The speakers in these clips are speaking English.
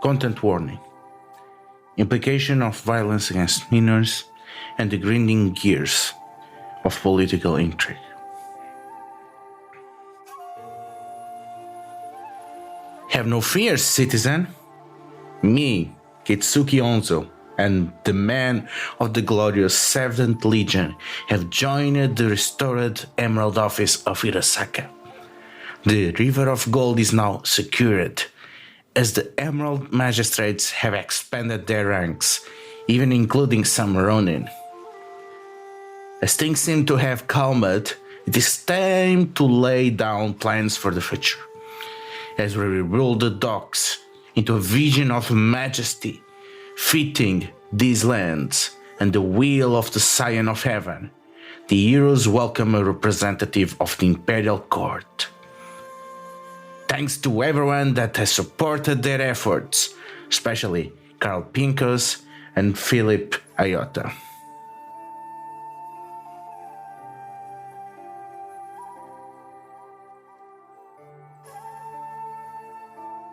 Content warning. Implication of violence against minors and the grinding gears of political intrigue. Have no fears, citizen. Me, Kitsuki Onzo, and the men of the glorious 7th Legion have joined the restored Emerald Office of Hirosaka. The River of Gold is now secured, as the Emerald Magistrates have expanded their ranks, even including some Ronin. As things seem to have calmed, it is time to lay down plans for the future, as we rebuild the docks into a vision of majesty, fitting these lands and the will of the Scion of Heaven. The heroes welcome a representative of the Imperial Court. Thanks to everyone that has supported their efforts, especially Carl Pincus and Philip Ayota.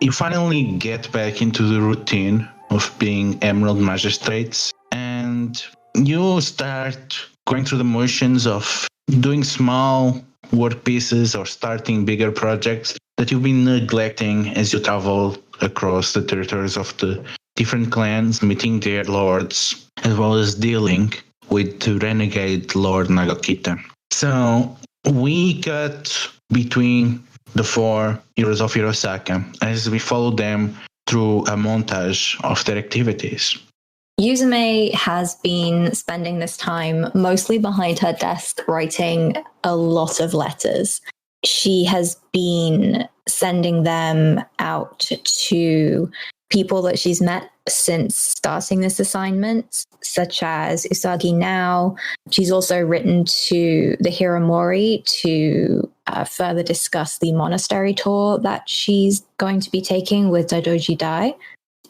You finally get back into the routine of being Emerald Magistrates, and you start going through the motions of doing small work pieces or starting bigger projects that you've been neglecting as you travel across the territories of the different clans, meeting their lords, as well as dealing with the renegade Lord Nagokita. So we got between the 4 Heroes of Hirosaka as we follow them through a montage of their activities. Yuzume has been spending this time mostly behind her desk writing a lot of letters. She has been sending them out to people that she's met since starting this assignment, such as Usagi now. She's also written to the Hiramori to further discuss the monastery tour that she's going to be taking with Daidoji Dai.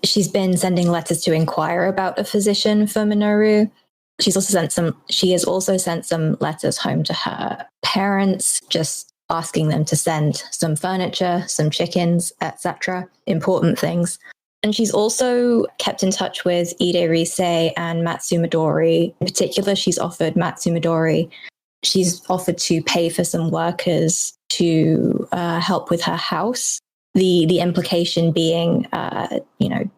She's been sending letters to inquire about a physician for Minoru. She has also sent some letters home to her parents, just asking them to send some furniture, some chickens, etc. Important things. And she's also kept in touch with Ide Risei and Matsumadori. In particular, she's offered to pay for some workers to help with her house. The implication being,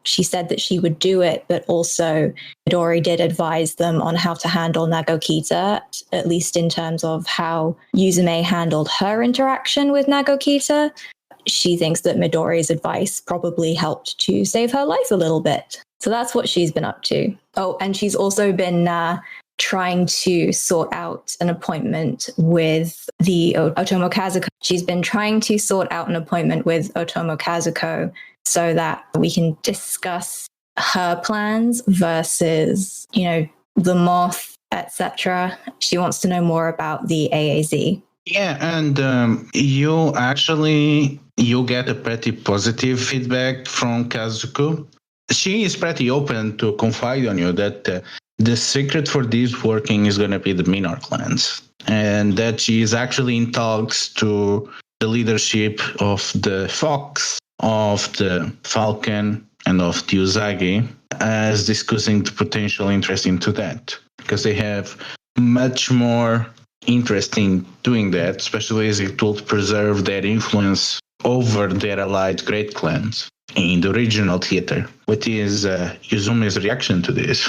she said that she would do it, but also Midori did advise them on how to handle Nagokita, at least in terms of how Yuzume handled her interaction with Nagokita. She thinks that Midori's advice probably helped to save her life a little bit. So that's what she's been up to. Oh, and she's also been trying to sort out an appointment with the Otomo Kazuko. She's been trying to sort out an appointment with Otomo Kazuko so that we can discuss her plans versus, the Moth, etc. She wants to know more about the AAZ. Yeah, and you get a pretty positive feedback from Kazuko. She is pretty open to confide on you that the secret for this working is going to be the Minor clans, and that she is actually in talks to the leadership of the Fox, of the Falcon, and of the Usagi, as discussing the potential interest into that, because they have much more interest in doing that, especially as it will preserve their influence over their allied great clans in the regional theater. What is Yuzume's reaction to this?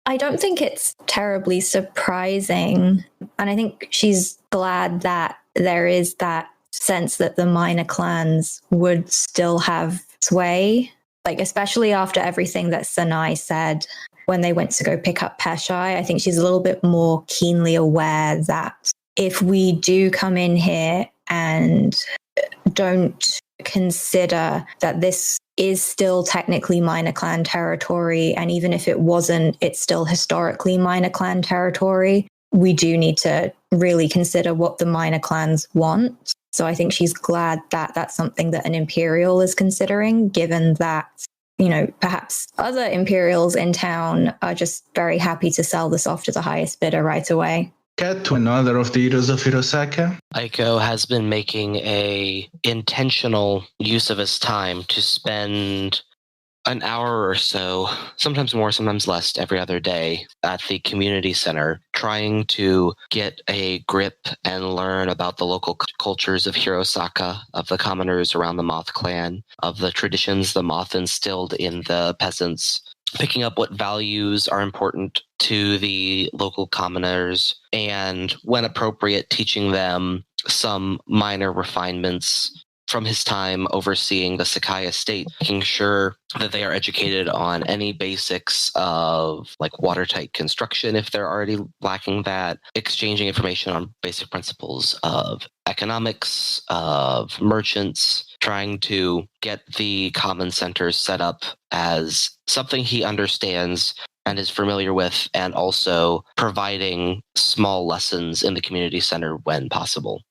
I don't think it's terribly surprising. And I think she's glad that there is that sense that the minor clans would still have sway, especially after everything that Sanai said when they went to go pick up Peshai. I think she's a little bit more keenly aware that if we do come in here and don't consider that this is still technically minor clan territory, and even if it wasn't, it's still historically minor clan territory, we do need to really consider what the minor clans want. So I think she's glad that that's something that an Imperial is considering, given that, perhaps other Imperials in town are just very happy to sell this off to the highest bidder right away. Cut to another of the Heroes of Hirosaka. Aiko has been making a intentional use of his time to spend an hour or so, sometimes more, sometimes less, every other day at the community center, trying to get a grip and learn about the local cultures of Hirosaka, of the commoners around the Moth clan, of the traditions the Moth instilled in the peasants, picking up what values are important to the local commoners, and when appropriate, teaching them some minor refinements from his time overseeing the Sakai estate, making sure that they are educated on any basics of like watertight construction if they're already lacking that, exchanging information on basic principles of economics, of merchants, trying to get the common centers set up as something he understands and is familiar with, and also providing small lessons in the community center when possible.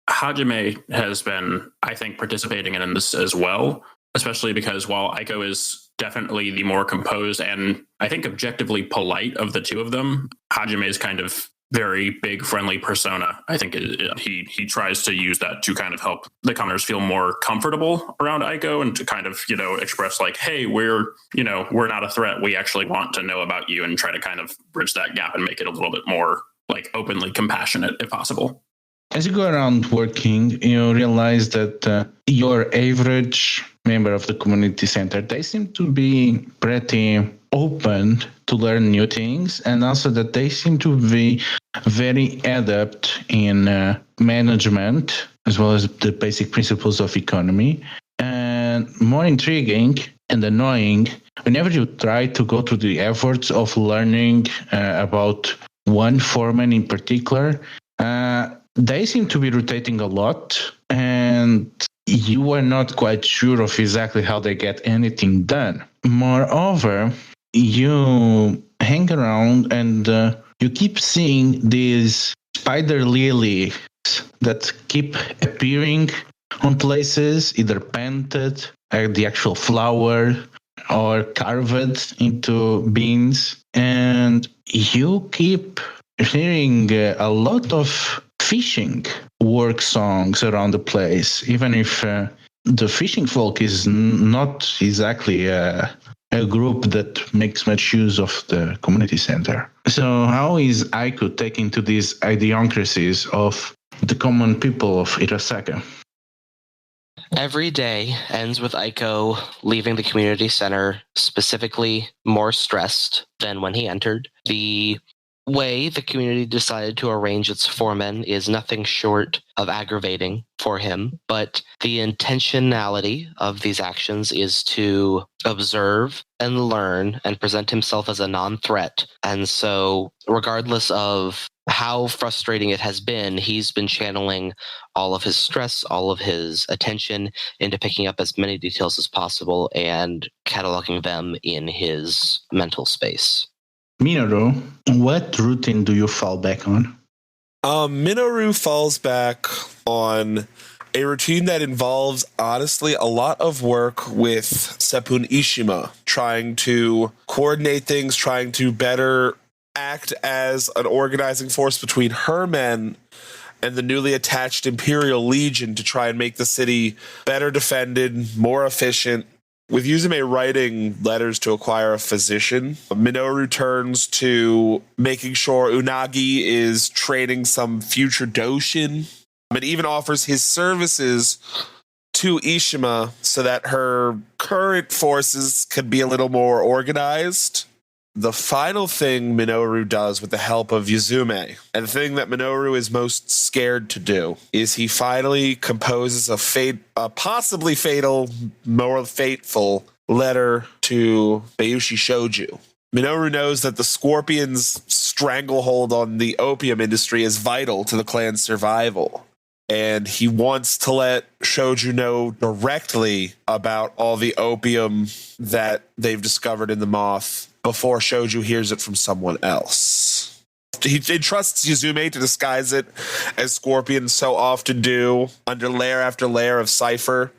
Hajime has been, I think, participating in this as well, especially because while Aiko is definitely the more composed and I think objectively polite of the two of them, Hajime is kind of very big, friendly persona. I think he tries to use that to kind of help the commoners feel more comfortable around Aiko and to kind of, express like, hey, we're not a threat. We actually want to know about you, and try to kind of bridge that gap and make it a little bit more like openly compassionate if possible. As you go around working, you realize that your average member of the community center, they seem to be pretty open to learn new things, and also that they seem to be very adept in management as well as the basic principles of economy. And more intriguing and annoying, whenever you try to go through the efforts of learning about one foreman in particular, they seem to be rotating a lot, and you are not quite sure of exactly how they get anything done. Moreover, you hang around and you keep seeing these spider lilies that keep appearing on places, either painted, the actual flower, or carved into beans. And you keep hearing a lot of fishing work songs around the place, even if the fishing folk is not exactly a group that makes much use of the community center. So how is Aiko taking to these idiocracies of the common people of Hirosaka? Every day ends with Aiko leaving the community center, specifically more stressed than when he entered. The way the community decided to arrange its foremen is nothing short of aggravating for him, but the intentionality of these actions is to observe and learn and present himself as a non-threat. And so regardless of how frustrating it has been, he's been channeling all of his stress, all of his attention into picking up as many details as possible and cataloging them in his mental space. Minoru, what routine do you fall back on? Minoru falls back on a routine that involves, honestly, a lot of work with Seppun Ishima, trying to coordinate things, trying to better act as an organizing force between her men and the newly attached Imperial Legion to try and make the city better defended, more efficient. With Yuzume writing letters to acquire a physician, Minoru turns to making sure Unagi is training some future Doshin, and even offers his services to Ishima so that her current forces could be a little more organized. The final thing Minoru does with the help of Yuzume, and the thing that Minoru is most scared to do, is he finally composes a possibly fatal, more fateful letter to Bayushi Shoju. Minoru knows that the Scorpion's stranglehold on the opium industry is vital to the clan's survival, and he wants to let Shoju know directly about all the opium that they've discovered in the Moth before Shoju hears it from someone else. He entrusts Yuzume to disguise it, as Scorpions so often do, under layer after layer of cipher.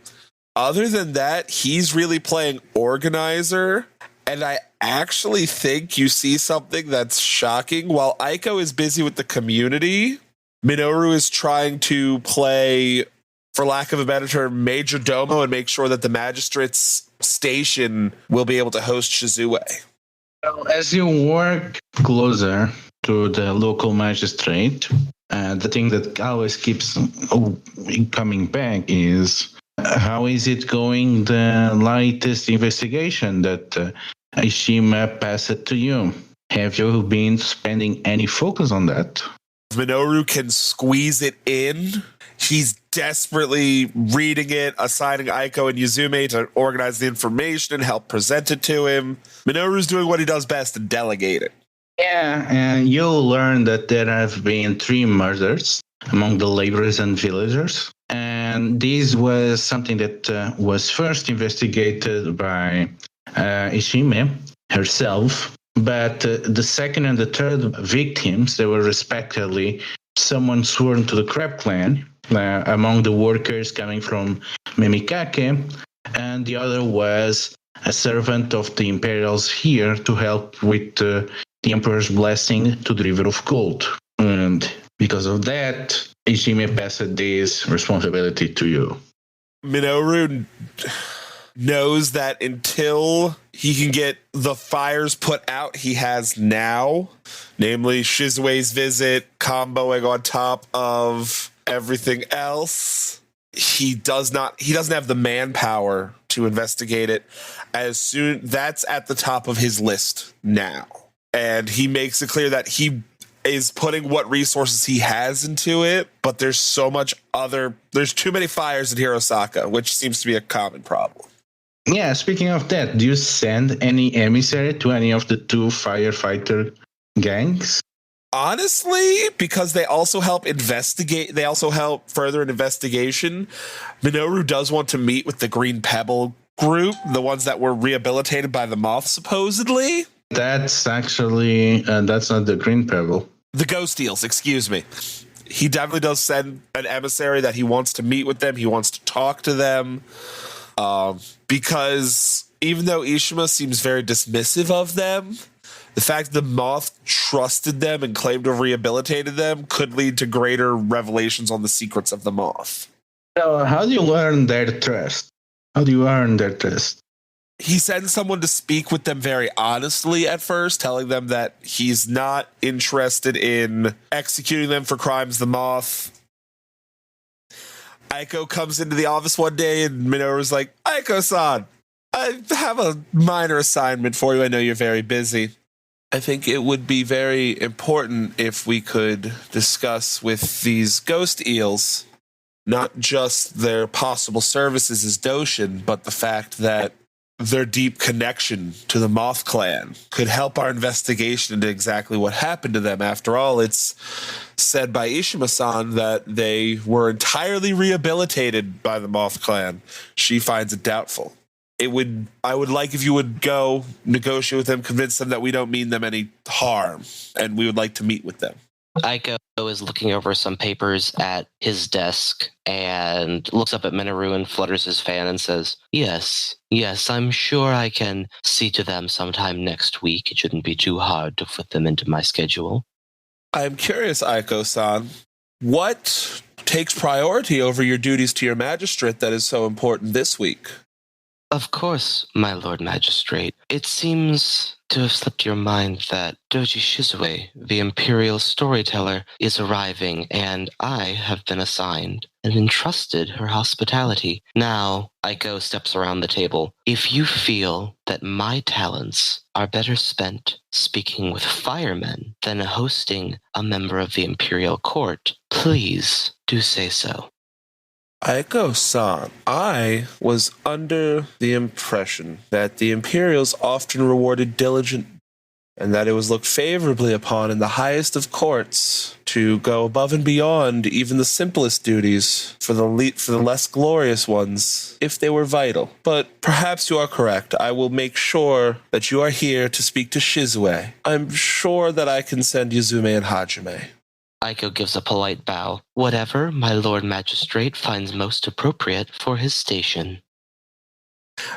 Other than that, he's really playing organizer, And I actually think you see something that's shocking. While Aiko is busy with the community, Minoru is trying to play, for lack of a better term, major domo and make sure that the magistrate's station will be able to host Shizue. Well, as you work closer to the local magistrate, the thing that always keeps coming back is how is it going, the latest investigation that Ishima passed to you? Have you been spending any focus on that? Minoru can squeeze it in. He's desperately reading it, assigning Aiko and Yuzume to organize the information and help present it to him. Minoru's doing what he does best and delegate it. Yeah, and you'll learn that there have been 3 murders among the laborers and villagers. And this was something that was first investigated by Ishime herself. But the second and the third victims, they were respectively someone sworn to the Crab Clan, among the workers coming from Memikake, and the other was a servant of the Imperials here to help with the Emperor's blessing to the River of Gold. And because of that, Ishime passed this responsibility to you. Minoru knows that until he can get the fires put out he has now, namely Shizue's visit, comboing on top of everything else, he doesn't have the manpower to investigate it. That's at the top of his list now. And he makes it clear that he is putting what resources he has into it, but there's too many fires in Hirosaka, which seems to be a common problem. Yeah, speaking of that, do you send any emissary to any of the 2 firefighter gangs? Honestly, because they also help investigate, they also help further an investigation, Minoru does want to meet with the Green Pebble group, the ones that were rehabilitated by the moth, supposedly. That's actually, that's not the Green Pebble. The Ghost Eels, excuse me. He definitely does send an emissary that he wants to meet with them. He wants to talk to them. Because even though Ishima seems very dismissive of them, the fact that the moth trusted them and claimed to have rehabilitated them could lead to greater revelations on the secrets of the moth. So how do you learn their trust? How do you earn their trust? He sends someone to speak with them very honestly at first, telling them that he's not interested in executing them for crimes the moth. Aiko comes into the office one day and Minoru's like, Aiko-san, I have a minor assignment for you. I know you're very busy. I think it would be very important if we could discuss with these ghost eels, not just their possible services as Doshin, but the fact that their deep connection to the Moth Clan could help our investigation into exactly what happened to them. After all, it's said by Ishima-san that they were entirely rehabilitated by the Moth Clan. She finds it doubtful. I would like if you would go negotiate with them, convince them that we don't mean them any harm, and we would like to meet with them. Aiko is looking over some papers at his desk and looks up at Minoru and flutters his fan and says, Yes, I'm sure I can see to them sometime next week. It shouldn't be too hard to fit them into my schedule. I'm curious, Aiko-san, what takes priority over your duties to your magistrate that is so important this week? Of course, my Lord Magistrate. It seems to have slipped your mind that Doji Shizue, the Imperial storyteller, is arriving, and I have been assigned and entrusted her hospitality. Now, Aiko steps around the table. If you feel that my talents are better spent speaking with firemen than hosting a member of the Imperial Court, please do say so. Aiko-san, I was under the impression that the Imperials often rewarded diligent and that it was looked favorably upon in the highest of courts to go above and beyond even the simplest duties for the less glorious ones, if they were vital. But perhaps you are correct. I will make sure that you are here to speak to Shizue. I'm sure that I can send Yuzume and Hajime. Aiko gives a polite bow. Whatever my Lord Magistrate finds most appropriate for his station.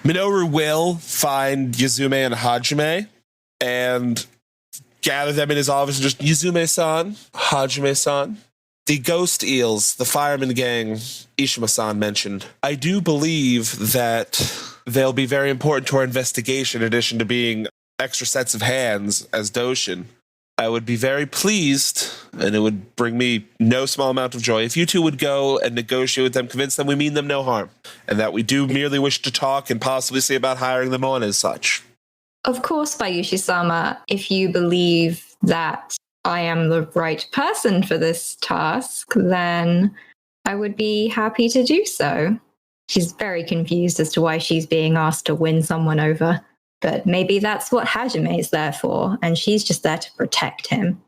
Minoru will find Yuzume and Hajime and gather them in his office and just, Yuzume-san, Hajime-san. The ghost eels, the fireman gang, Ishima-san mentioned. I do believe that they'll be very important to our investigation in addition to being extra sets of hands as Doshin. I would be very pleased, and it would bring me no small amount of joy, if you two would go and negotiate with them, convince them we mean them no harm, and that we do merely wish to talk and possibly see about hiring them on as such. Of course, Bayushi-sama, if you believe that I am the right person for this task, then I would be happy to do so. She's very confused as to why she's being asked to win someone over. But maybe that's what Hajime is there for, and she's just there to protect him.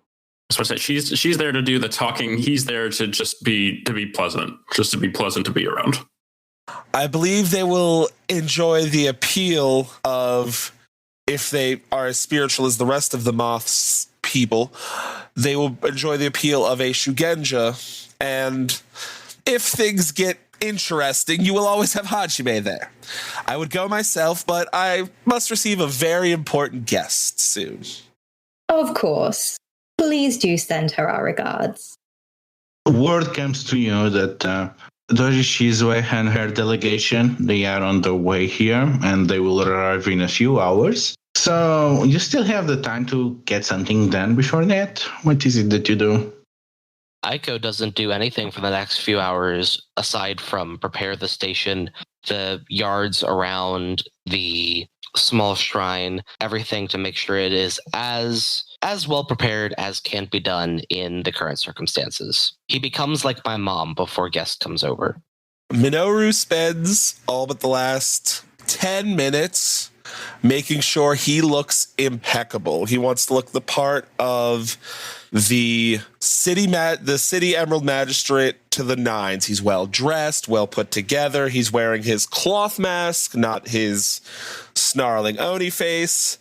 So I said she's there to do the talking. He's there to just be pleasant, just to be pleasant to be around. I believe they will enjoy the appeal of, if they are as spiritual as the rest of the Moth's people, they will enjoy the appeal of a Shugenja, and if things get interesting, you will always have Hajime there. I would go myself, but I must receive a very important guest soon. Of course. Please do send her our regards. Word comes to you that Doji Shizue and her delegation, they are on their way here, and they will arrive in a few hours. So you still have the time to get something done before that? What is it that you do? Aiko doesn't do anything for the next few hours aside from prepare the station, the yards around the small shrine, everything to make sure it is as well prepared as can be done in the current circumstances. He becomes like my mom before guest comes over. Minoru spends all but the last 10 minutes making sure he looks impeccable. He wants to look the part of the city Emerald Magistrate to the nines. He's well dressed, well put together. He's wearing his cloth mask, not his snarling Oni face.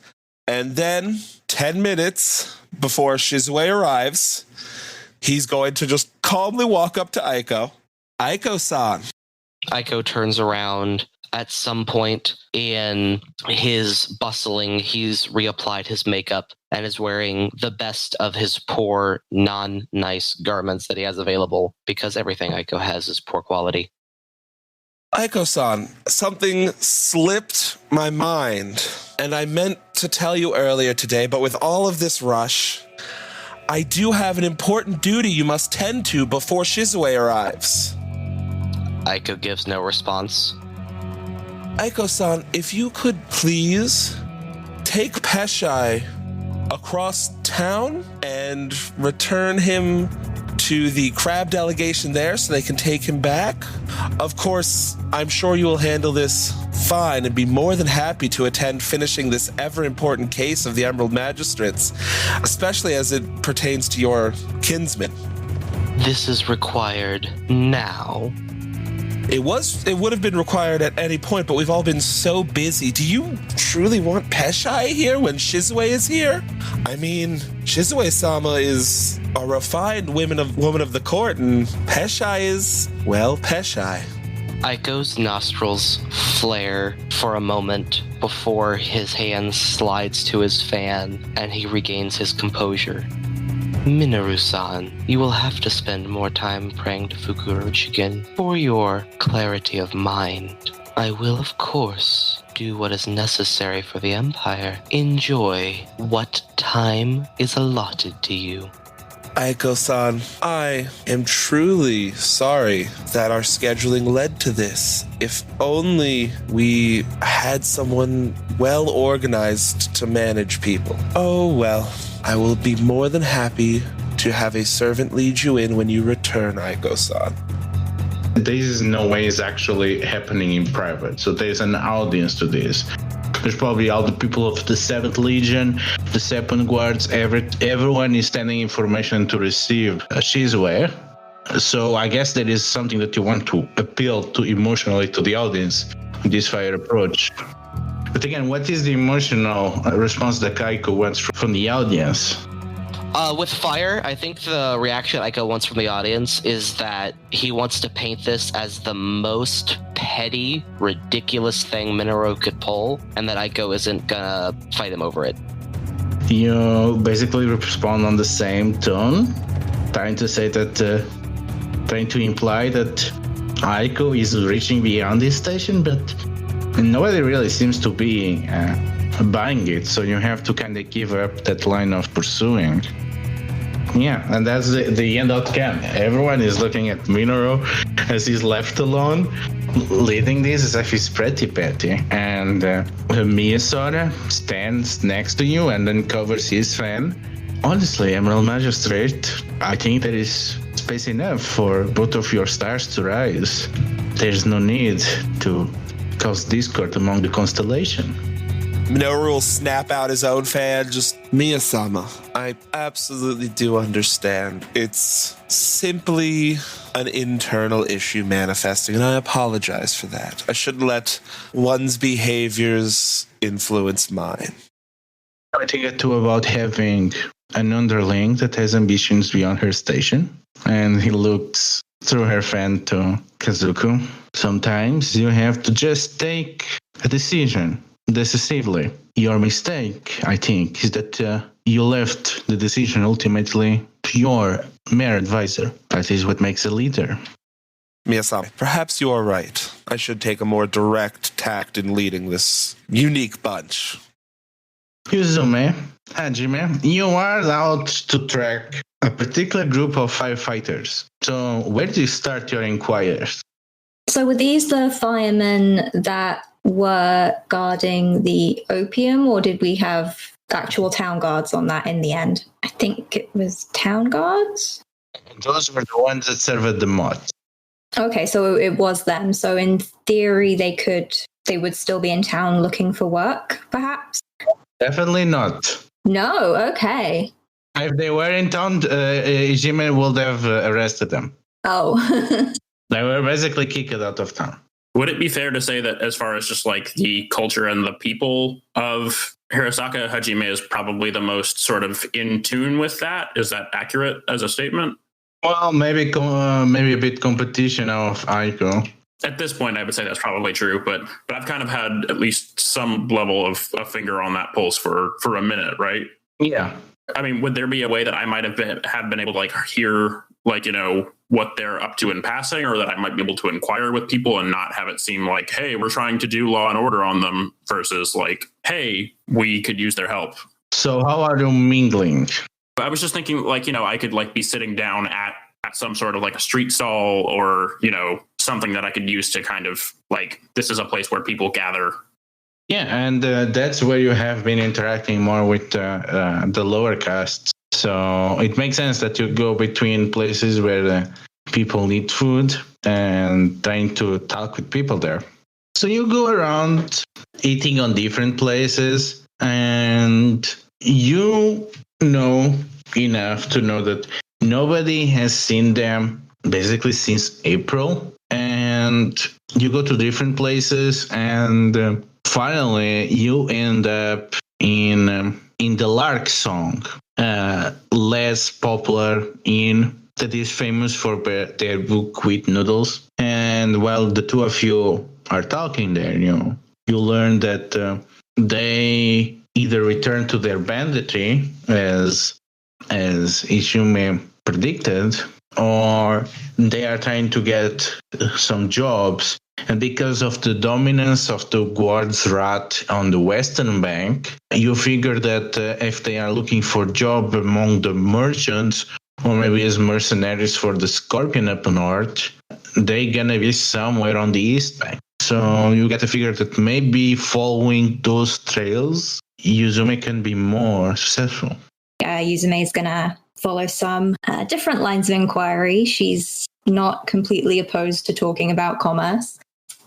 And then 10 minutes before Shizue arrives, he's going to just calmly walk up to Aiko. Aiko-san. Aiko turns around at some point in his bustling. He's reapplied his makeup and is wearing the best of his poor, non-nice garments that he has available, because everything Aiko has is poor quality. Aiko-san, something slipped my mind, and I meant to tell you earlier today, but with all of this rush, I do have an important duty you must tend to before Shizue arrives. Aiko gives no response. Aiko-san, if you could please take Peshai across town and return him to the crab delegation there so they can take him back. Of course, I'm sure you will handle this fine and be more than happy to attend finishing this ever-important case of the Emerald Magistrates, especially as it pertains to your kinsman. This is required now. It would have been required at any point, but we've all been so busy. Do you truly want Peshai here when Shizue is here? I mean, Shizue-sama is a refined woman of the court, and Peshai is, well, Peshai. Aiko's nostrils flare for a moment before his hand slides to his fan and he regains his composure. Minoru-san, you will have to spend more time praying to Fukurochigen for your clarity of mind. I will, of course, do what is necessary for the Empire. Enjoy what time is allotted to you. Aiko-san, I am truly sorry that our scheduling led to this. If only we had someone well organized to manage people. Oh well. I will be more than happy to have a servant lead you in when you return, Aiko-san. This is no way is actually happening in private, so there's an audience to this. There's probably all the people of the 7th Legion, the Seven Guards, everyone is sending information to receive Shizue. So I guess that is something that you want to appeal to emotionally to the audience with this fire approach. But again, what is the emotional response that Aiko wants from the audience? With fire, I think the reaction Aiko wants from the audience is that he wants to paint this as the most petty, ridiculous thing Minoru could pull, and that Aiko isn't gonna fight him over it. You basically respond on the same tone, trying to say that, trying to imply that Aiko is reaching beyond this station, but nobody really seems to be buying it, so you have to kind of give up that line of pursuing. Yeah, and that's the end outcome. Everyone is looking at Minoru as he's left alone, leading this as if he's pretty petty. And Miyasora stands next to you and then covers his fan. Honestly, Emerald Magistrate, I think there is space enough for both of your stars to rise. There's no need to cause discord among the constellation. Minoru will snap out his own fan, just, Miya-sama, I absolutely do understand. It's simply an internal issue manifesting, and I apologize for that. I shouldn't let one's behaviors influence mine. I think it too about having an underling that has ambitions beyond her station, and he looks through her fan to Kazuko. Sometimes you have to just take a decision decisively. Your mistake, I think, is that you left the decision ultimately to your mere advisor. That is what makes a leader. Miya-sama, perhaps you are right. I should take a more direct tact in leading this unique bunch. Yuzume, Hajime, you are out to track a particular group of firefighters. So where do you start your inquiries? So were these the firemen that were guarding the opium, or did we have actual town guards on that in the end? I think it was town guards. Those were the ones that served the mods. Okay, so it was them. So in theory, they would still be in town looking for work, perhaps? Definitely not. No, okay. If they were in town, Hajime would have arrested them. Oh. They were basically kicked out of town. Would it be fair to say that as far as just like the culture and the people of Hirosaka, Hajime is probably the most sort of in tune with that? Is that accurate as a statement? Well, maybe a bit competition of Aiko. At this point, I would say that's probably true, but I've kind of had at least some level of a finger on that pulse for a minute, right? Yeah. I mean, would there be a way that I might have been able to like hear, like, you know, what they're up to in passing, or that I might be able to inquire with people and not have it seem like, hey, we're trying to do law and order on them, versus like, hey, we could use their help? So how are you mingling? I was just thinking, like, you know, I could like be sitting down at some sort of like a street stall, or, you know, something that I could use to kind of like, this is a place where people gather. Yeah, and that's where you have been interacting more with the lower castes. So it makes sense that you go between places where people need food and trying to talk with people there. So you go around eating on different places, and you know enough to know that nobody has seen them basically since April. And you go to different places, and finally you end up in the Lark Song, less popular inn that is famous for their buckwheat noodles. And while the two of you are talking there, you learn that they either return to their banditry, as Izume predicted, or they are trying to get some jobs. And because of the dominance of the Guard's Rat on the western bank, you figure that if they are looking for job among the merchants, or maybe as mercenaries for the Scorpion up north, they're gonna be somewhere on the east bank. So you got to figure that maybe following those trails, Yuzume can be more successful. Yuzume is gonna follow some different lines of inquiry. She's not completely opposed to talking about commerce,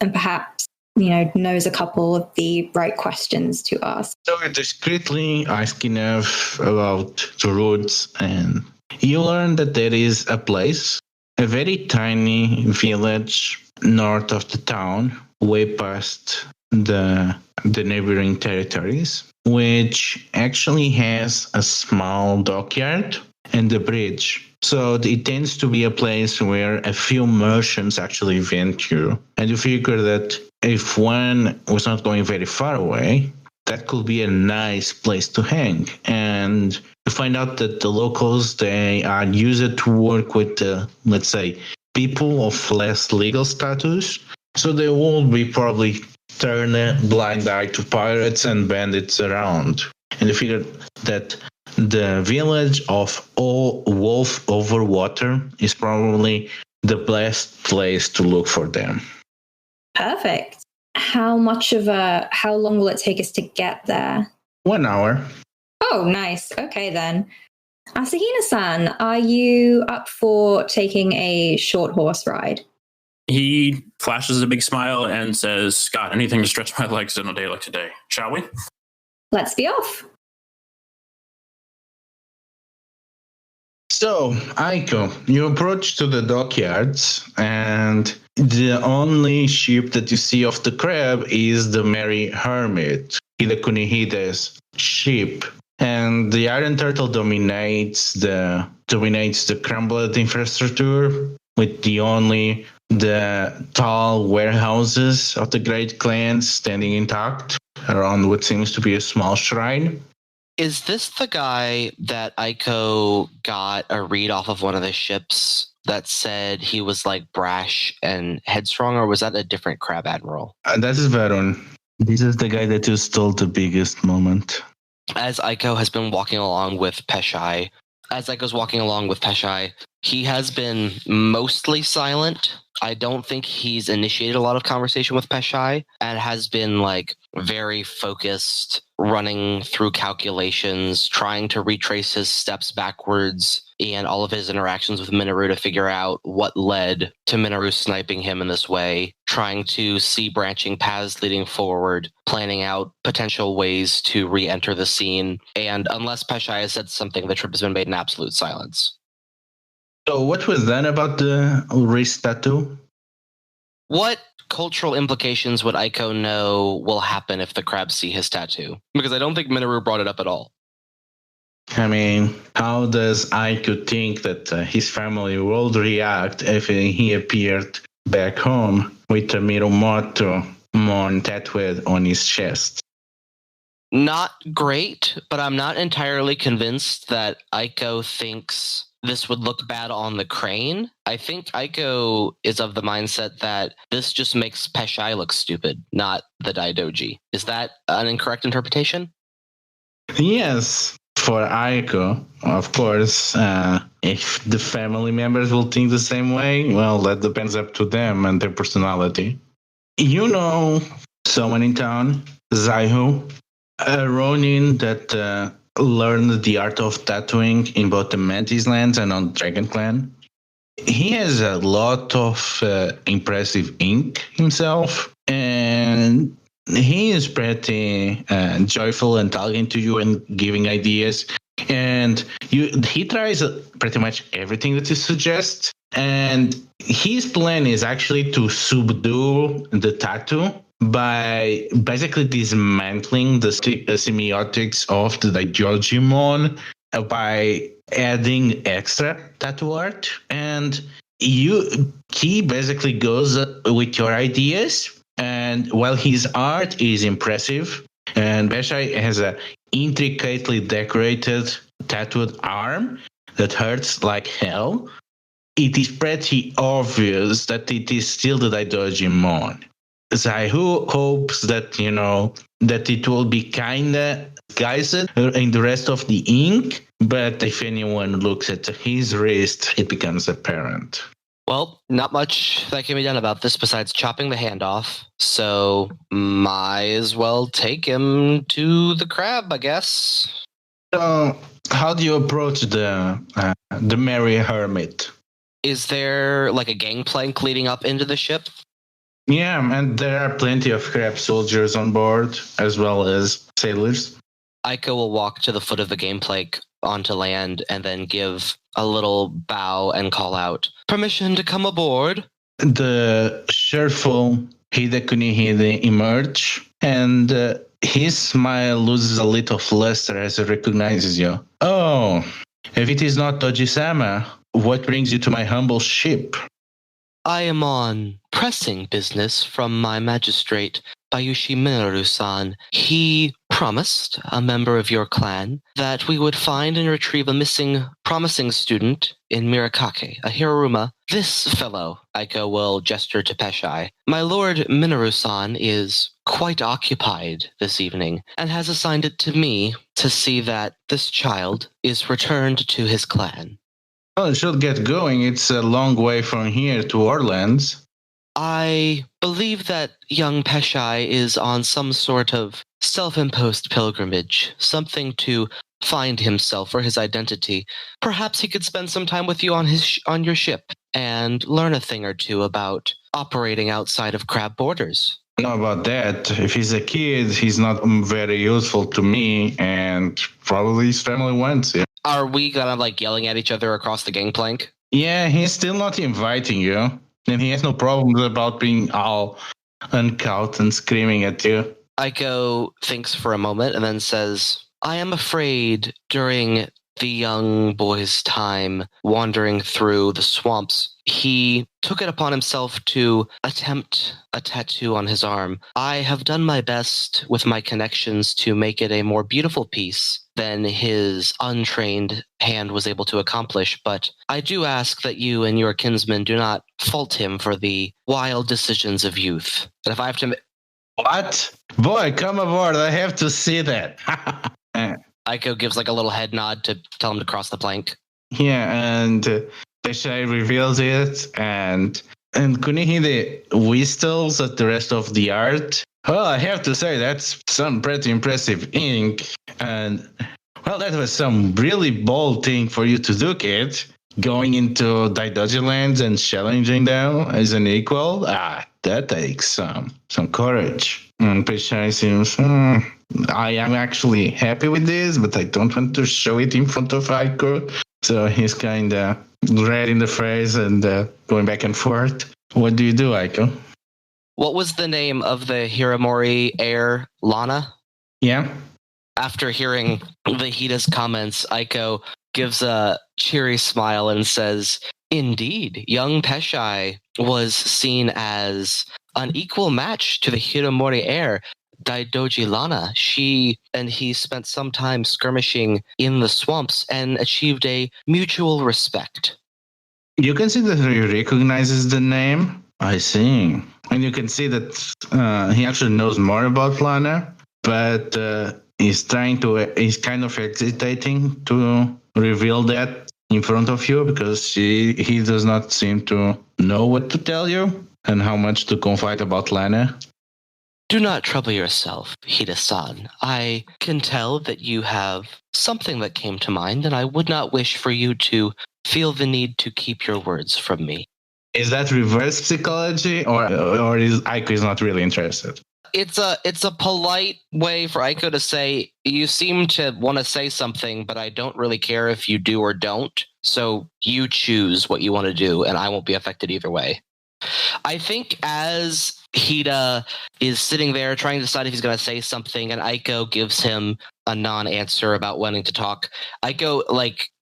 and perhaps, you know, knows a couple of the right questions to ask. So you're discreetly asking about the routes, and you learn that there is a place, a very tiny village north of the town, way past the neighboring territories, which actually has a small dockyard and a bridge. So it tends to be a place where a few merchants actually venture. And you figure that if one was not going very far away, that could be a nice place to hang. And you find out that the locals, they are used to work with, let's say, people of less legal status. So they will be probably turn a blind eye to pirates and bandits around. And you figure that the village of Wolf Over Water is probably the best place to look for them. Perfect. How long will it take us to get there? 1 hour. Oh, nice. Okay, then. Asahina-san, are you up for taking a short horse ride? He flashes a big smile and says, God, anything to stretch my legs on a day like today. Shall we? Let's be off. So, Aiko, you approach to the dockyards, and the only ship that you see of the crab is the Merry Hermit, Hide Kunihide's ship. And the Iron Turtle dominates the crumbled infrastructure with the tall warehouses of the great clans standing intact around what seems to be a small shrine. Is this the guy that Aiko got a read off of one of the ships that said he was like brash and headstrong, or was that a different crab admiral? That is Varun. This is the guy that you stole the biggest moment. As Aiko's walking along with Peshai, he has been mostly silent. I don't think he's initiated a lot of conversation with Peshai and has been like very focused, running through calculations, trying to retrace his steps backwards and all of his interactions with Minoru to figure out what led to Minoru sniping him in this way, trying to see branching paths leading forward, planning out potential ways to re-enter the scene. And unless Peshai has said something, the trip has been made in absolute silence. So what was that about the wrist tattoo? What cultural implications would Aiko know will happen if the crabs see his tattoo? Because I don't think Minoru brought it up at all. I mean, how does Aiko think that his family would react if he appeared back home with a Mirumoto Mon tattooed on his chest? Not great, but I'm not entirely convinced that Aiko thinks this would look bad on the crane. I think Aiko is of the mindset that this just makes Peshai look stupid, not the Daidoji. Is that an incorrect interpretation? Yes, for Aiko, of course. If the family members will think the same way, well, that depends up to them and their personality. You know someone in town, Zaihu, a Ronin that learned the art of tattooing in both the Mantis Lands and on Dragon Clan. He has a lot of impressive ink himself, and he is pretty joyful and talking to you and giving ideas. And he tries pretty much everything that you suggest. And his plan is actually to subdue the tattoo by basically dismantling the semiotics of the Daijojimon by adding extra tattoo art. And he basically goes with your ideas. And while his art is impressive, and Peshai has a intricately decorated tattooed arm that hurts like hell, it is pretty obvious that it is still the Daijojimon. Zaihu hopes that, that it will be kinda guised in the rest of the ink, but if anyone looks at his wrist, it becomes apparent. Well, not much that can be done about this besides chopping the hand off, so might as well take him to the crab, I guess. So, how do you approach the Merry Hermit? Is there like a gangplank leading up into the ship? Yeah, and there are plenty of crab soldiers on board, as well as sailors. Aiko will walk to the foot of the gangplank onto land and then give a little bow and call out, "Permission to come aboard?" The cheerful Hide Kunihide emerge, and his smile loses a little of luster as he recognizes you. Oh, if it is not Doji-sama, what brings you to my humble ship? I am on pressing business from my magistrate, Bayushi Minoru-san. He promised a member of your clan that we would find and retrieve a missing promising student in Mirakake, a Hiroruma. This fellow, Aiko will gesture to Peshai. My lord Minoru-san is quite occupied this evening and has assigned it to me to see that this child is returned to his clan. Well, it should get going. It's a long way from here to Orlands. I believe that young Peshai is on some sort of self-imposed pilgrimage, something to find himself or his identity. Perhaps he could spend some time with you on your ship and learn a thing or two about operating outside of crab borders. Know about that. If he's a kid, he's not very useful to me, and probably his family wants it. Are we gonna yelling at each other across the gangplank? Yeah, he's still not inviting you, and he has no problems about being all uncouth and screaming at you. Aiko thinks for a moment and then says, I am afraid during the young boy's time wandering through the swamps, he took it upon himself to attempt a tattoo on his arm. I have done my best with my connections to make it a more beautiful piece than his untrained hand was able to accomplish, but I do ask that you and your kinsmen do not fault him for the wild decisions of youth. And if I have to... What? Boy, come aboard. I have to see that. Aiko gives a little head nod to tell him to cross the plank. Yeah, and Peshai reveals it, and Kunihide whistles at the rest of the art. Well, I have to say, that's some pretty impressive ink, and, well, that was some really bold thing for you to do, kid. Going into Daidoji lands and challenging them as an equal, that takes some courage. And Peshai seems, I am actually happy with this, but I don't want to show it in front of Aiko. So he's kind of red in the face and going back and forth. What do you do, Aiko? What was the name of the Hiramori heir, Lana? Yeah. After hearing the Hida's comments, Aiko gives a cheery smile and says, Indeed, young Peshai was seen as an equal match to the Hiramori heir, Daidoji Lana. She and he spent some time skirmishing in the swamps and achieved a mutual respect. You can see that he recognizes the name. I see. And you can see that he actually knows more about Lana, but he's kind of hesitating to reveal that in front of you because he does not seem to know what to tell you and how much to confide about Lana. Do not trouble yourself, Hida-san. I can tell that you have something that came to mind, and I would not wish for you to feel the need to keep your words from me. Is that reverse psychology, or is Aiko not really interested? It's a polite way for Aiko to say, you seem to want to say something, but I don't really care if you do or don't. So you choose what you want to do, and I won't be affected either way. I think as Hida is sitting there trying to decide if he's going to say something, and Aiko gives him a non-answer about wanting to talk, Aiko,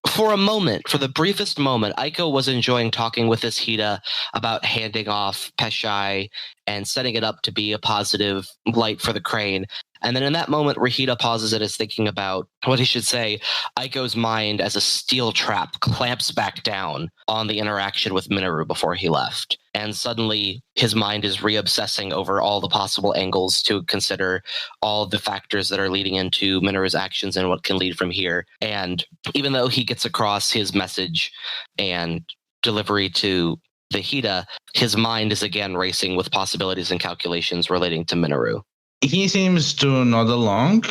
for a moment, for the briefest moment, Aiko was enjoying talking with this Hida about handing off Peshai and setting it up to be a positive light for the crane. And then in that moment where Hida pauses and is thinking about what he should say, Aiko's mind, as a steel trap, clamps back down on the interaction with Minoru before he left. And suddenly his mind is reobsessing over all the possible angles to consider, all the factors that are leading into Minoru's actions and what can lead from here. And even though he gets across his message and delivery to the Hida, his mind is again racing with possibilities and calculations relating to Minoru. He seems to nod along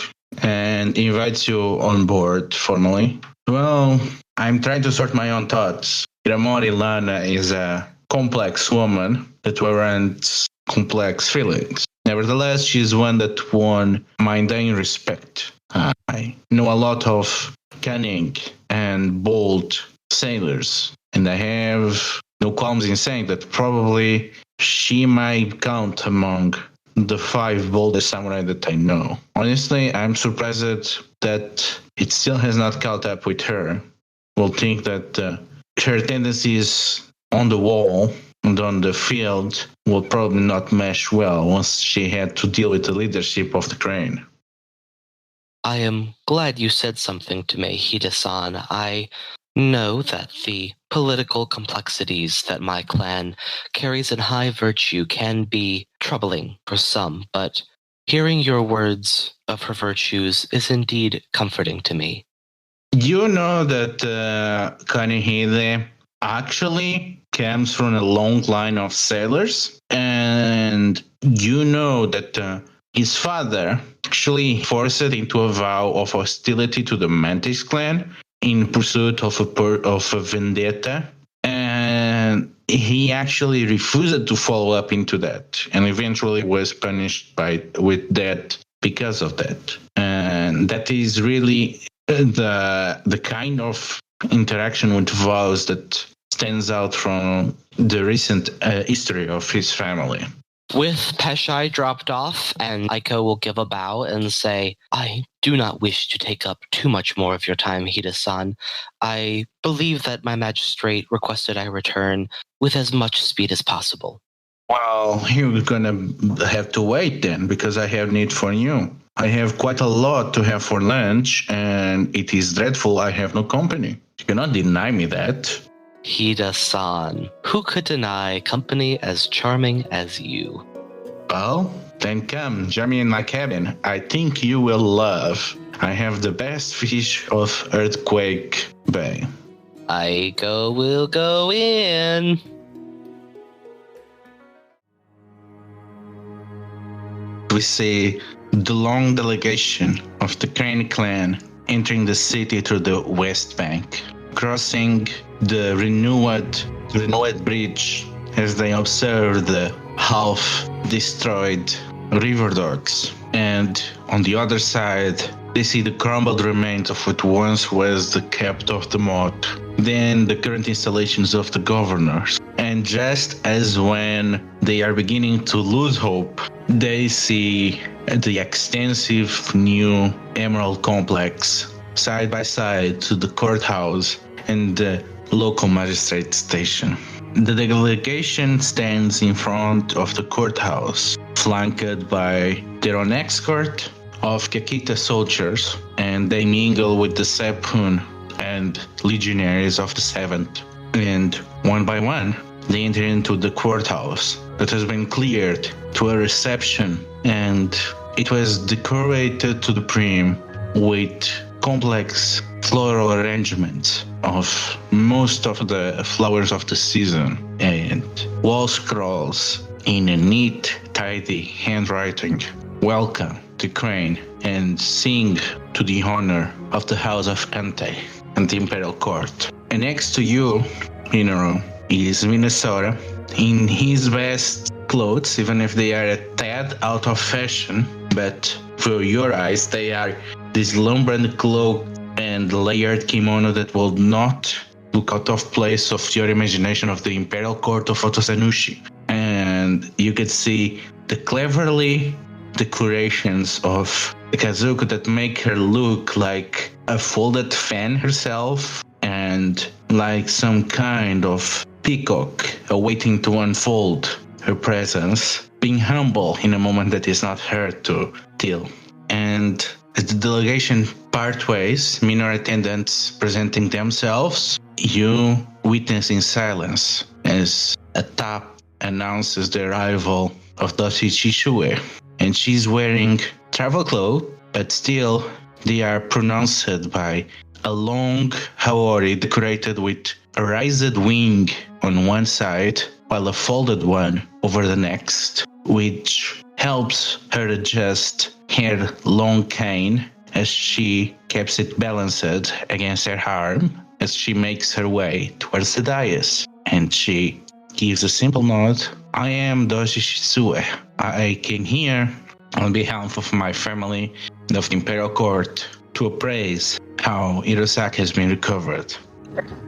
and invites you on board formally. Well, I'm trying to sort my own thoughts. Hiramori Lana is a complex woman that warrants complex feelings. Nevertheless, she's one that won my undying respect. I know a lot of cunning and bold sailors, and I have no qualms in saying that probably she might count among the 5 boldest samurai that I know. Honestly, I'm surprised that it still has not caught up with her. We'll think that her tendencies on the wall and on the field will probably not mesh well once she had to deal with the leadership of the Crane. I am glad you said something to me, Hida-san. I know that the political complexities that my clan carries in high virtue can be troubling for some, but hearing your words of her virtues is indeed comforting to me. You know that Kanehide actually comes from a long line of sailors, and you know that his father actually forced into a vow of hostility to the Mantis clan in pursuit of a vendetta, and he actually refused to follow up into that, and eventually was punished with death because of that. And that is really the kind of interaction with vows that stands out from the recent history of his family. With Peshai dropped off, and Aiko will give a bow and say, I do not wish to take up too much more of your time, Hida-san. I believe that my magistrate requested I return with as much speed as possible. Well, you're gonna have to wait then, because I have need for you. I have quite a lot to have for lunch, and it is dreadful I have no company. You cannot deny me that. Hida-san, who could deny company as charming as you? Well, then come, join me in my cabin. I think you will love. I have the best fish of Earthquake Bay. Aiko will go in. We see the long delegation of the Crane clan entering the city through the West Bank, crossing the renewed bridge as they observe the half-destroyed river docks. And on the other side, they see the crumbled remains of what once was the capital of the moat, then the current installations of the governors. And just as when they are beginning to lose hope, they see the extensive new Emerald Complex side by side to the courthouse and the local magistrate station. The delegation stands in front of the courthouse, flanked by their own escort of Kakita soldiers, and they mingle with the Sepun and legionaries of the 7th. And one by one, they enter into the courthouse that has been cleared to a reception, and it was decorated to the brim with complex floral arrangements of most of the flowers of the season and wall scrolls in a neat, tidy handwriting. Welcome to Crane and sing to the honor of the House of Ante and the Imperial Court. And next to you, Minoru, is Minnesota in his best clothes, even if they are a tad out of fashion, but for your eyes, they are this lumbered cloak and layered kimono that will not look out of place of your imagination of the Imperial Court of Otosanushi. And you can see the cleverly decorations of the Kazuko that make her look like a folded fan herself and like some kind of peacock awaiting to unfold her presence, being humble in a moment that is not her to deal. And as the delegation part ways, minor attendants presenting themselves, you witness in silence as a tap announces the arrival of Doshi Chishue. And she's wearing travel clothes, but still they are pronounced by a long haori decorated with a raised wing on one side, while a folded one over the next, which helps her adjust her long cane as she keeps it balanced against her arm as she makes her way towards the dais. And she gives a simple nod. I am Doshi Shizue. I came here on behalf of my family and of the Imperial Court to appraise how Hirosaka has been recovered.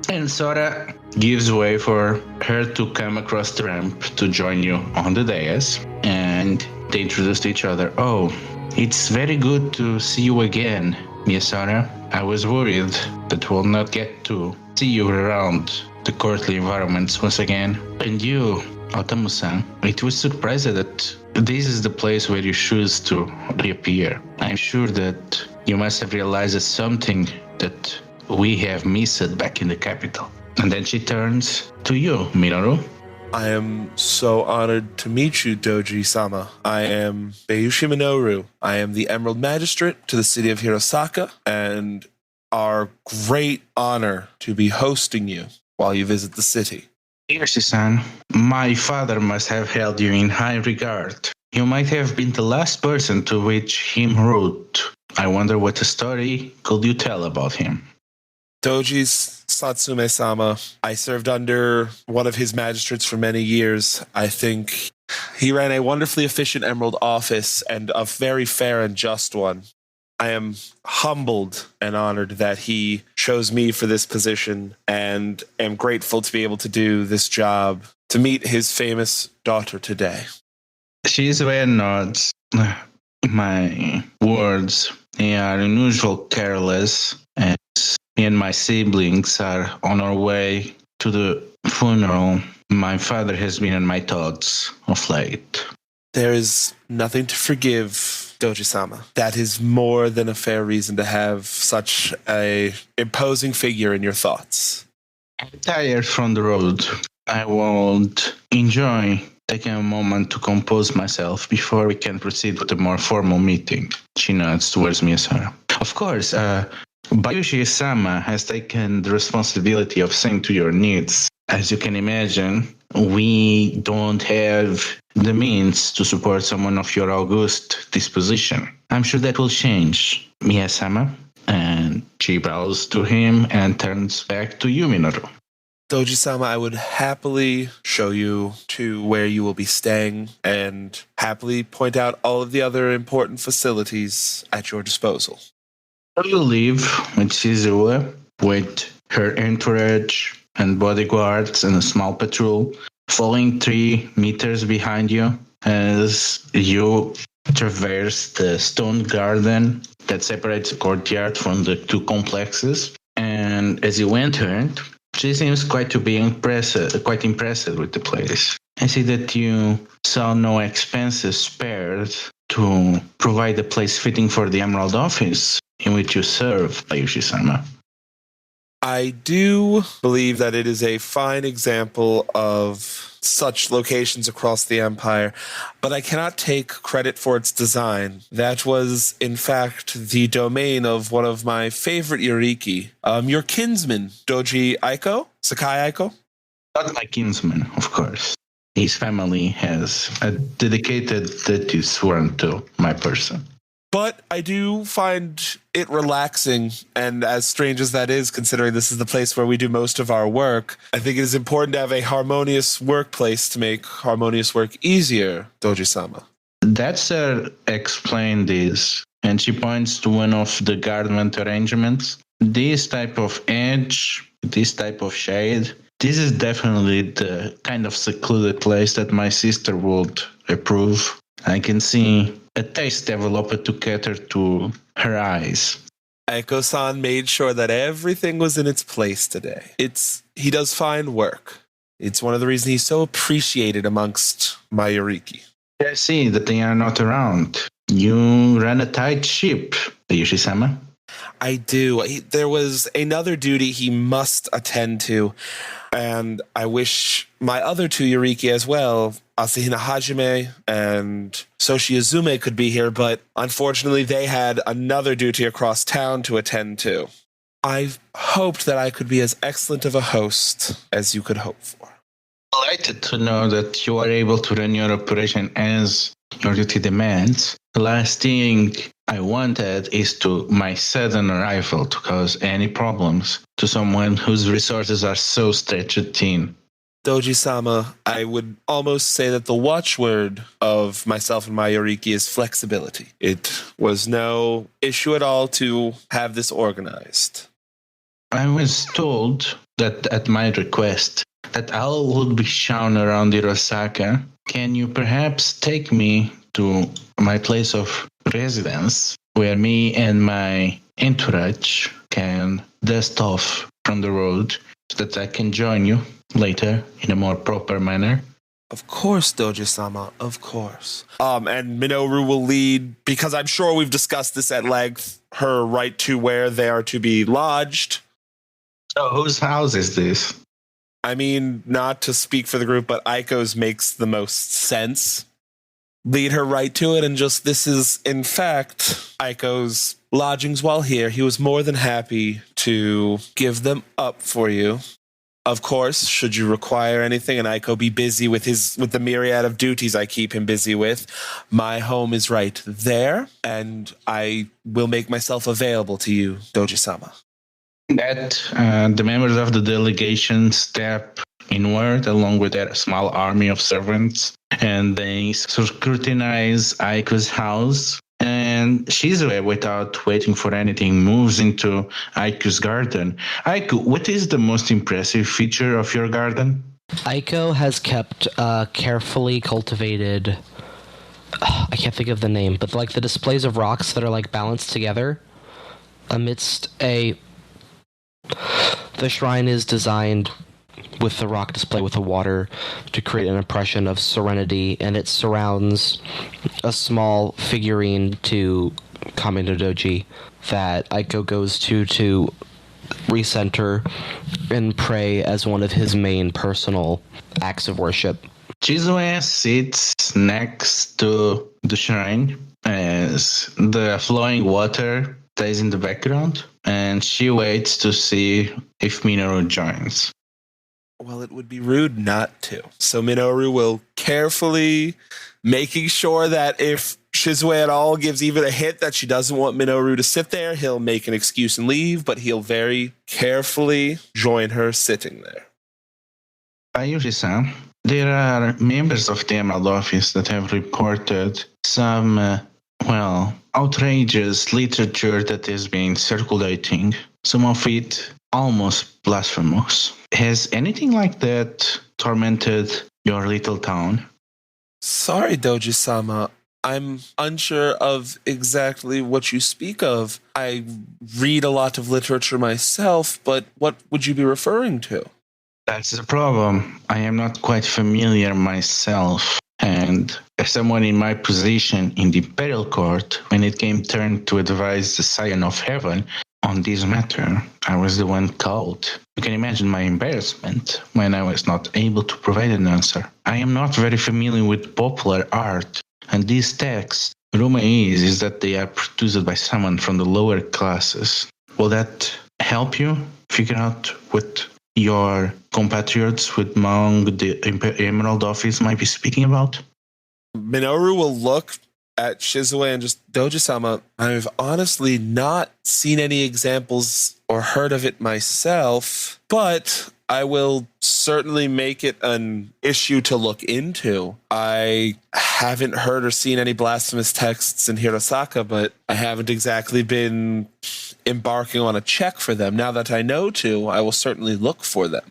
And Sora gives way for her to come across the ramp to join you on the dais, and they introduced each other. Oh, it's very good to see you again, Miyasara. I was worried that we'll not get to see you around the courtly environments once again. And you, Otamu-san, it was surprising that this is the place where you choose to reappear. I'm sure that you must have realized something that we have missed back in the capital. And then she turns to you, Minoru. I am so honored to meet you, Doji-sama. I am Bayushi Minoru. I am the Emerald Magistrate to the city of Hirosaka, and our great honor to be hosting you while you visit the city. Bayushi-san, my father must have held you in high regard. You might have been the last person to which him wrote. I wonder what story could you tell about him? Doji's Satsume-sama. I served under one of his magistrates for many years. I think he ran a wonderfully efficient Emerald office and a very fair and just one. I am humbled and honored that he chose me for this position and am grateful to be able to do this job, to meet his famous daughter today. She is aware nods. My words, they are unusual careless, as me and my siblings are on our way to the funeral. My father has been in my thoughts of late. There is nothing to forgive, Doji-sama. That is more than a fair reason to have such a imposing figure in your thoughts. I'm tired from the road. I would enjoy taking a moment to compose myself before we can proceed with a more formal meeting. She nods towards me as her. Of course, Bayushi-sama has taken the responsibility of seeing to your needs. As you can imagine, we don't have the means to support someone of your august disposition. I'm sure that will change, Miya-sama. And she bows to him and turns back to you, Minoru. Doji-sama, I would happily show you to where you will be staying and happily point out all of the other important facilities at your disposal. You leave with Shizuo, with her entourage and bodyguards and a small patrol, following 3 meters behind you as you traverse the stone garden that separates the courtyard from the 2 complexes. And as you enter, she seems quite impressed with the place. I see that you saw no expenses spared to provide a place fitting for the Emerald Office in which you serve, Bayushi-sama. I do believe that it is a fine example of such locations across the Empire, but I cannot take credit for its design. That was, in fact, the domain of one of my favorite Yoriki, your kinsman, Doji Aiko? Sakai Aiko? Not my kinsman, of course. His family has a dedicated that is sworn to my person. But I do find it relaxing, and as strange as that is, considering this is the place where we do most of our work, I think it is important to have a harmonious workplace to make harmonious work easier, Doji-sama. That's explain this, and she points to one of the garment arrangements. This type of edge, this type of shade, this is definitely the kind of secluded place that my sister would approve. I can see a taste developed to cater to her eyes. Aiko-san made sure that everything was in its place today. He does fine work. It's one of the reasons he's so appreciated amongst my Yoriki. I see that they are not around. You run a tight ship, Bayushi-sama. I do. There was another duty he must attend to, and I wish my other 2 Yoriki as well, Asahina Hajime and Soshi Yuzume, could be here, but unfortunately they had another duty across town to attend to. I hoped that I could be as excellent of a host as you could hope for. Delighted to know that you are able to run your operation as your duty demands. The last thing I wanted is to my sudden arrival to cause any problems to someone whose resources are so stretched thin. Doji-sama, I would almost say that the watchword of myself and my Yoriki is flexibility. It was no issue at all to have this organized. I was told that at my request that all would be shown around Hirosaka. Can you perhaps take me to my place of residence where me and my entourage can dust off from the road so that I can join you later in a more proper manner? Of course, Doji-sama, of course. And Minoru will lead, because I'm sure we've discussed this at length, her right to where they are to be lodged. So whose house is this? I mean, not to speak for the group, but Aiko's makes the most sense. Lead her right to it, and just, this is, in fact, Aiko's lodgings while here. He was more than happy to give them up for you. Of course, should you require anything and Aiko be busy with the myriad of duties I keep him busy with, my home is right there, and I will make myself available to you, Doji-sama. That the members of the delegation step inward along with their small army of servants, and they scrutinize Aiko's house. And Shizue, without waiting for anything, moves into Aiko's garden. Aiko, what is the most impressive feature of your garden? Aiko has kept carefully cultivated, I can't think of the name, but like the displays of rocks that are like balanced together amidst the shrine is designed with the rock display with the water to create an impression of serenity, and it surrounds a small figurine to Sakai-no-Doji that Aiko goes to recenter and pray as one of his main personal acts of worship. Shizue sits next to the shrine as the flowing water stays in the background, and she waits to see if Minoru joins. Well, it would be rude not to. So Minoru will carefully, making sure that if Shizue at all gives even a hint that she doesn't want Minoru to sit there, he'll make an excuse and leave, but he'll very carefully join her sitting there. Bayushi-san, there are members of the Emerald Office that have reported some, outrageous literature that has been circulating, some of it almost blasphemous. Has anything like that tormented your little town? Sorry, Doji-sama. I'm unsure of exactly what you speak of. I read a lot of literature myself, but what would you be referring to? That's the problem. I am not quite familiar myself. And as someone in my position in the Imperial Court, when it came turn to advise the Scion of Heaven on this matter, I was the one called. You can imagine my embarrassment when I was not able to provide an answer. I am not very familiar with popular art, and these texts, rumor is that they are produced by someone from the lower classes. Will that help you figure out what your compatriots among the Emerald Office might be speaking about? Minoru will look at Shizue and just, Doji-sama, I've honestly not seen any examples or heard of it myself, but I will certainly make it an issue to look into. I haven't heard or seen any blasphemous texts in Hirosaka, but I haven't exactly been embarking on a check for them. Now that I know to, I will certainly look for them.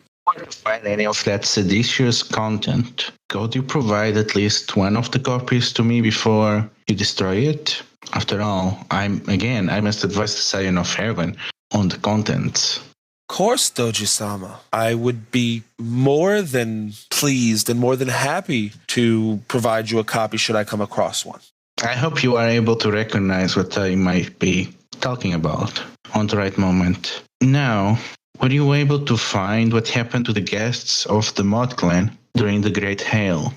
Find any of that seditious content, could you provide at least one of the copies to me before you destroy it? After all, I must advise the Scion of Heaven on the contents. Of course, Doji-sama. I would be more than pleased and more than happy to provide you a copy should I come across one. I hope you are able to recognize what I might be talking about on the right moment. Now, were you able to find what happened to the guests of the Mod Clan during the Great Hail?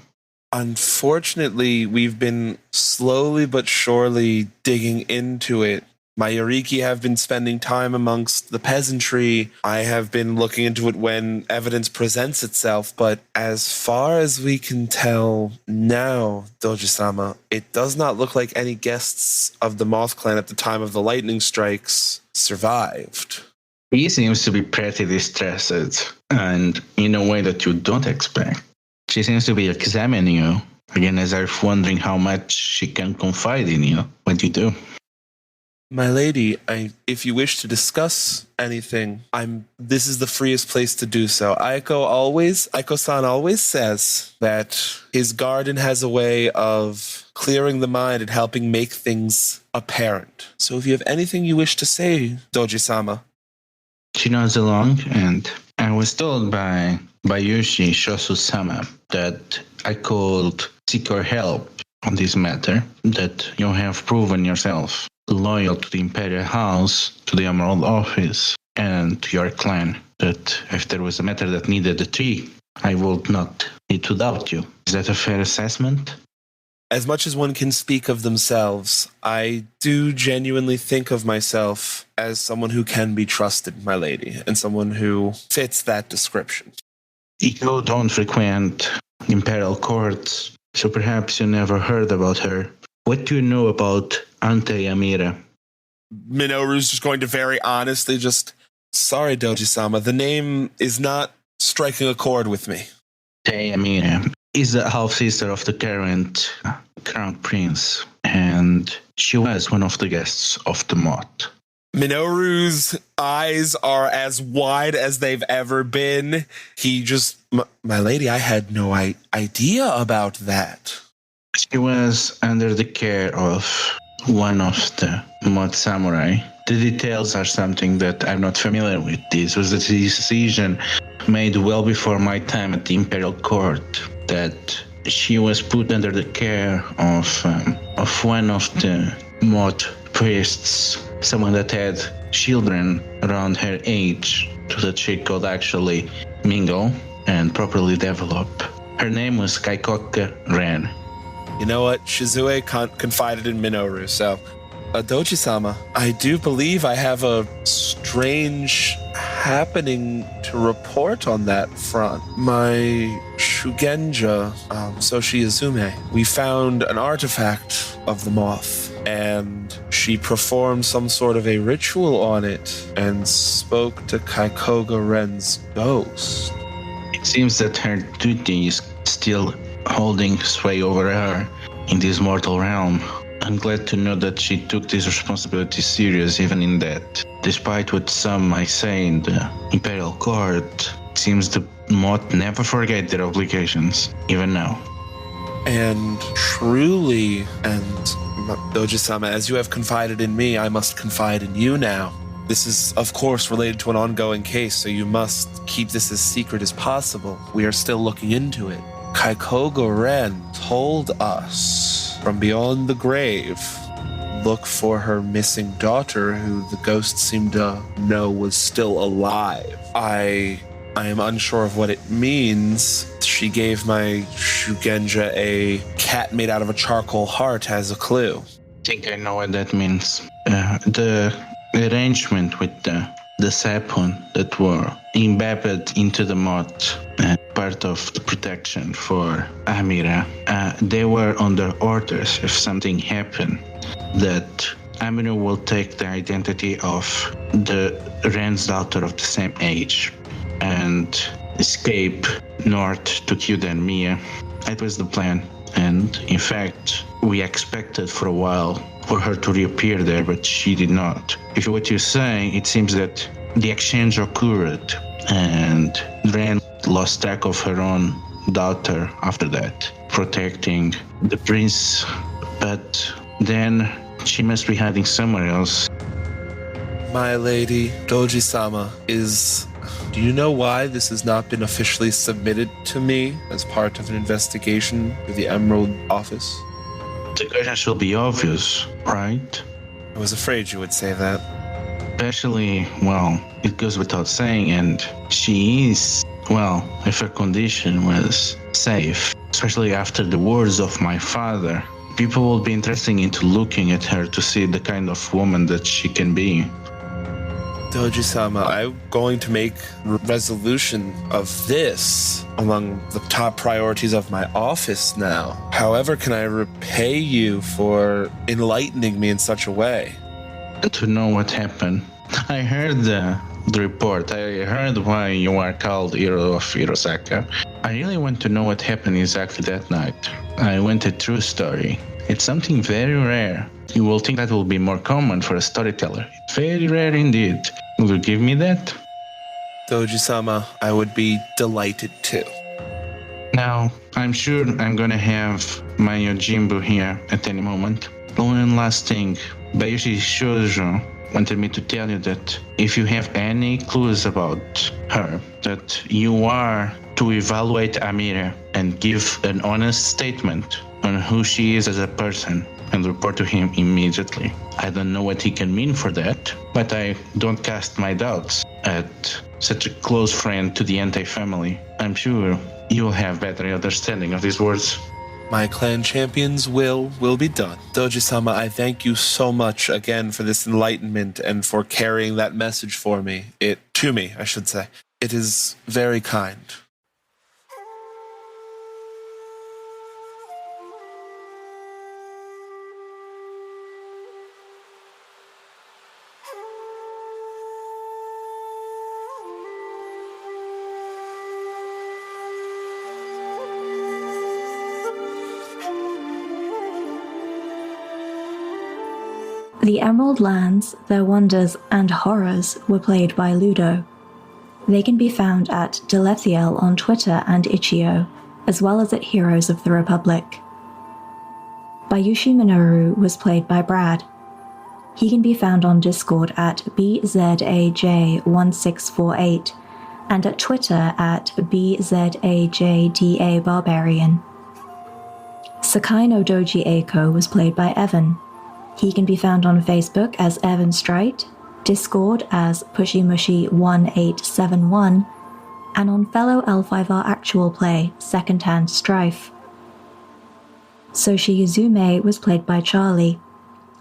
Unfortunately, we've been slowly but surely digging into it. My Yoriki have been spending time amongst the peasantry. I have been looking into it when evidence presents itself, but as far as we can tell now, Doji-sama, it does not look like any guests of the Moth Clan at the time of the lightning strikes survived. He seems to be pretty distressed, and in a way that you don't expect. She seems to be examining you, again as if wondering how much she can confide in you. What do you do? My lady, if you wish to discuss anything, this is the freest place to do so. Aiko-san always says that his garden has a way of clearing the mind and helping make things apparent. So if you have anything you wish to say, Doji-sama. She nods along, and I was told by Bayushi Shosu-sama that I could seek your help on this matter, that you have proven yourself loyal to the Imperial House, to the Emerald Office, and to your clan, that if there was a matter that needed a tree, I would not need to doubt you. Is that a fair assessment? As much as one can speak of themselves, I do genuinely think of myself as someone who can be trusted, my lady, and someone who fits that description. You don't frequent Imperial Court, so perhaps you never heard about her. What do you know about Ante Amira? Minoru's just going to very honestly sorry, Doji-sama, the name is not striking a chord with me. Ante Amira is the half-sister of the current crown prince, and she was one of the guests of the moth. Minoru's eyes are as wide as they've ever been. He just, my lady, I had no idea about that. She was under the care of one of the moth samurai. The details are something that I'm not familiar with. This was a decision made well before my time at the Imperial Court, that she was put under the care of one of the moth priests, someone that had children around her age, so that she could actually mingle and properly develop. Her name was Kaikoke Ren. You know what? Shizue confided in Minoru, so... Doji-sama, I do believe I have a strange happening to report on that front. My Shugenja, Soshi Yuzume, we found an artifact of the moth, and she performed some sort of a ritual on it and spoke to Kaikoga Ren's ghost. It seems that her duty is still holding sway over her in this mortal realm. I'm glad to know that she took this responsibility serious, even in that. Despite what some might say in the Imperial Court, it seems the moth never forget their obligations, even now. And truly, and Doji-sama, as you have confided in me, I must confide in you now. This is, of course, related to an ongoing case, so you must keep this as secret as possible. We are still looking into it. Kaikoga Ren told us from beyond the grave, look for her missing daughter, who the ghost seemed to know was still alive. I am unsure of what it means. She gave my Shugenja a cat made out of a charcoal heart as a clue. I think I know what that means. The arrangement with the Sepun that were embedded into the moth, part of the protection for Amira, they were under orders if something happened that Amira will take the identity of the Ren's daughter of the same age and escape north to Kyuda and Mia. That was the plan, and in fact we expected for a while for her to reappear there, but she did not. If what you're saying, it seems that the exchange occurred and Ren lost track of her own daughter after that, protecting the prince, but then she must be hiding somewhere else. My lady, Doji-sama, do you know why this has not been officially submitted to me as part of an investigation to the Emerald Office? The question should be obvious, right? I was afraid you would say that. Especially, well, it goes without saying, and she is, well, if her condition was safe, especially after the words of my father, people will be interested into looking at her to see the kind of woman that she can be. Doji-sama, I'm going to make resolution of this among the top priorities of my office now. However, can I repay you for enlightening me in such a way? To know what happened. I heard the report. I heard why you are called Heroes of Hirosaka. I really want to know what happened exactly that night. I want a true story. It's something very rare. You will think that will be more common for a storyteller. It's very rare indeed. Will you give me that? Doji-sama, I would be delighted to. Now, I'm sure I'm gonna have my Yojimbo here at any moment. One last thing. Bayushi Shoujo wanted me to tell you that if you have any clues about her, that you are to evaluate Amira and give an honest statement on who she is as a person and report to him immediately. I don't know what he can mean for that, but I don't cast my doubts at such a close friend to the anti-family. I'm sure you'll have better understanding of these words. My clan champion's will be done. Doji-sama, I thank you so much again for this enlightenment and for carrying that message for me. To me, I should say. It is very kind. The Emerald Lands, their wonders and horrors were played by Ludo. They can be found at Delethiel on Twitter and Itch.io, as well as at Heroes of the Republic. Bayushi Minoru was played by Brad. He can be found on Discord at BZAJ1648 and at Twitter at BZAJDABarbarian. Sakai-no-Doji Eiko was played by Evan. He can be found on Facebook as Evan Strite, Discord as PushyMushy1871, and on fellow L5R Actual Play, Secondhand Strife. Soshi Yuzume was played by Charlie.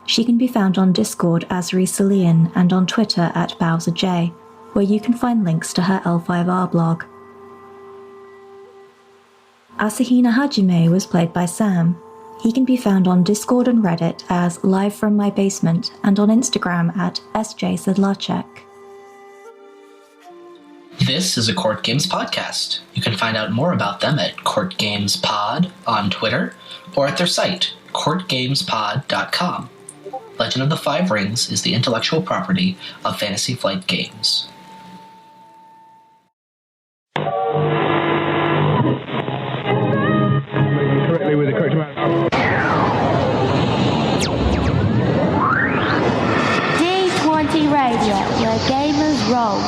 She can be found on Discord as Resilian and on Twitter at BowserJ, where you can find links to her L5R blog. Asahina Hajime was played by Sam. He can be found on Discord and Reddit as Live From My Basement and on Instagram at SJSidlarchek. This is a Court Games podcast. You can find out more about them at CourtGamesPod on Twitter or at their site, CourtGamesPod.com. Legend of the Five Rings is the intellectual property of Fantasy Flight Games. Correctly with the correct amount. D20 Radio, where gamers roll.